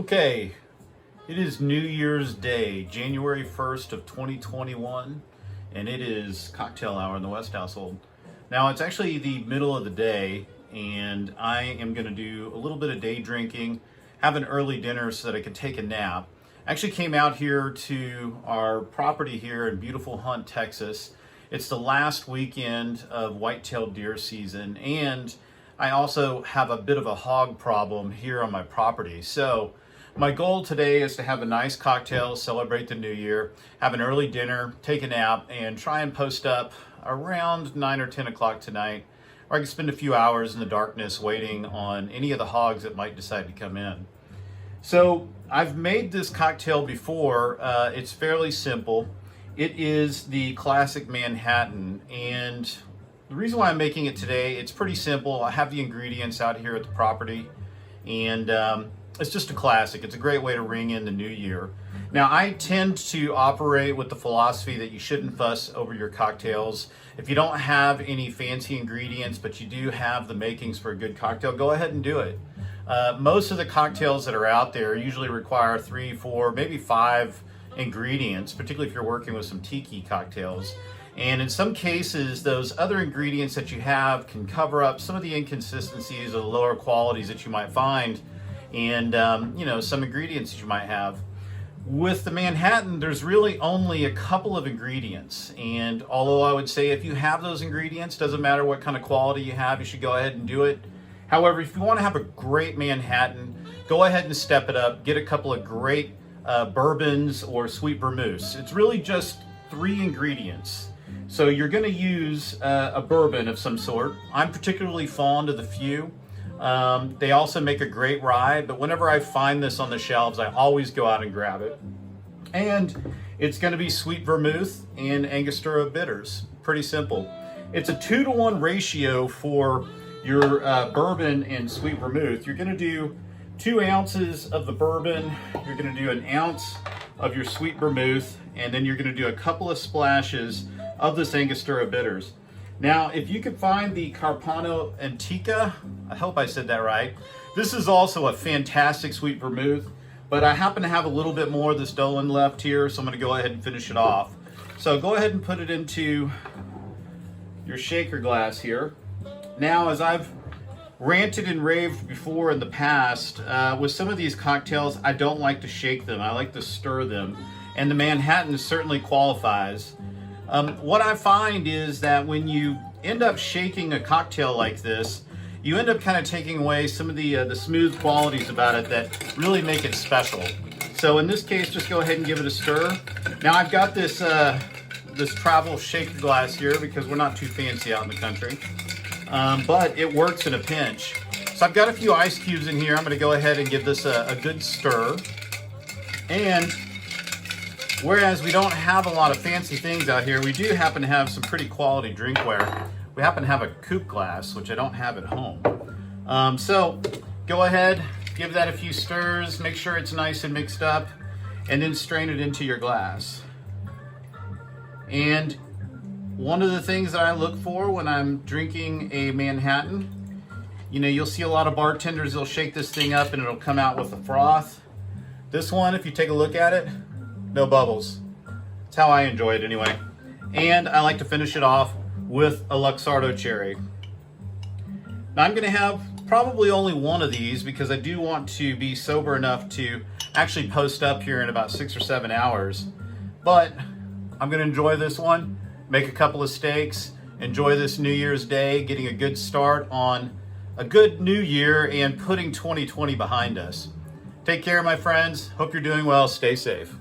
Okay, it is New Year's Day, January 1st of 2021, and it is cocktail hour in the West household. Now, it's actually the middle of the day, and I am going to do a little bit of day drinking, have an early dinner so that I can take a nap. I actually came out here to our property here in beautiful Hunt, Texas. It's the last weekend of white-tailed deer season, and I also have a bit of a hog problem here on my property. So my goal today is to have a nice cocktail, celebrate the new year, have an early dinner, take a nap, and try and post up around 9 or 10 o'clock tonight, or I can spend a few hours in the darkness waiting on any of the hogs that might decide to come in. So I've made this cocktail before. It's fairly simple. It is the classic Manhattan, and the reason why I'm making it today, it's pretty simple. I have the ingredients out here at the property, and it's just a classic. It's a great way to ring in the new year. Now, I tend to operate with the philosophy that you shouldn't fuss over your cocktails. If you don't have any fancy ingredients, but you do have the makings for a good cocktail, go ahead and do it. Most of the cocktails that are out there usually require 3, 4, maybe 5 ingredients, particularly if you're working with some tiki cocktails. And in some cases, those other ingredients that you have can cover up some of the inconsistencies or the lower qualities that you might find and some ingredients that you might have. With the Manhattan, there's really only a couple of ingredients, and although I would say if you have those ingredients, doesn't matter what kind of quality you have, you should go ahead and do it. However, if you want to have a great Manhattan, go ahead and step it up. Get a couple of great bourbons or sweet vermouths. It's really just 3 ingredients. So you're going to use a bourbon of some sort. I'm particularly fond of the Few. They also make a great rye, but whenever I find this on the shelves, I always go out and grab it. And it's going to be sweet vermouth and Angostura bitters. Pretty simple. It's a 2-to-1 ratio for your bourbon and sweet vermouth. You're going to do 2 ounces of the bourbon, you're going to do 1 ounce of your sweet vermouth, and then you're going to do a couple of splashes of this Angostura bitters. Now, if you could find the Carpano Antica, I hope I said that right. This is also a fantastic sweet vermouth, but I happen to have a little bit more of this Dolan left here, so I'm going to go ahead and finish it off. So go ahead and put it into your shaker glass here. Now, as I've ranted and raved before in the past, with some of these cocktails, I don't like to shake them. I like to stir them, and the Manhattan certainly qualifies. What I find is that when you end up shaking a cocktail like this, you end up kind of taking away some of the smooth qualities about it that really make it special. So in this case, just go ahead and give it a stir. Now I've got this this travel shaker glass here because we're not too fancy out in the country, but it works in a pinch. So I've got a few ice cubes in here. I'm going to go ahead and give this a good stir. And whereas we don't have a lot of fancy things out here, we do happen to have some pretty quality drinkware. We happen to have a coupe glass, which I don't have at home. So go ahead, give that a few stirs, make sure it's nice and mixed up, and then strain it into your glass. And one of the things that I look for when I'm drinking a Manhattan, you'll see a lot of bartenders, they'll shake this thing up and it'll come out with a froth. This one, if you take a look at it, no bubbles. That's how I enjoy it anyway. And I like to finish it off with a Luxardo cherry. Now I'm going to have probably only one of these because I do want to be sober enough to actually post up here in about 6 or 7 hours. But I'm going to enjoy this one, make a couple of steaks, enjoy this New Year's Day, getting a good start on a good new year and putting 2020 behind us. Take care, my friends. Hope you're doing well. Stay safe.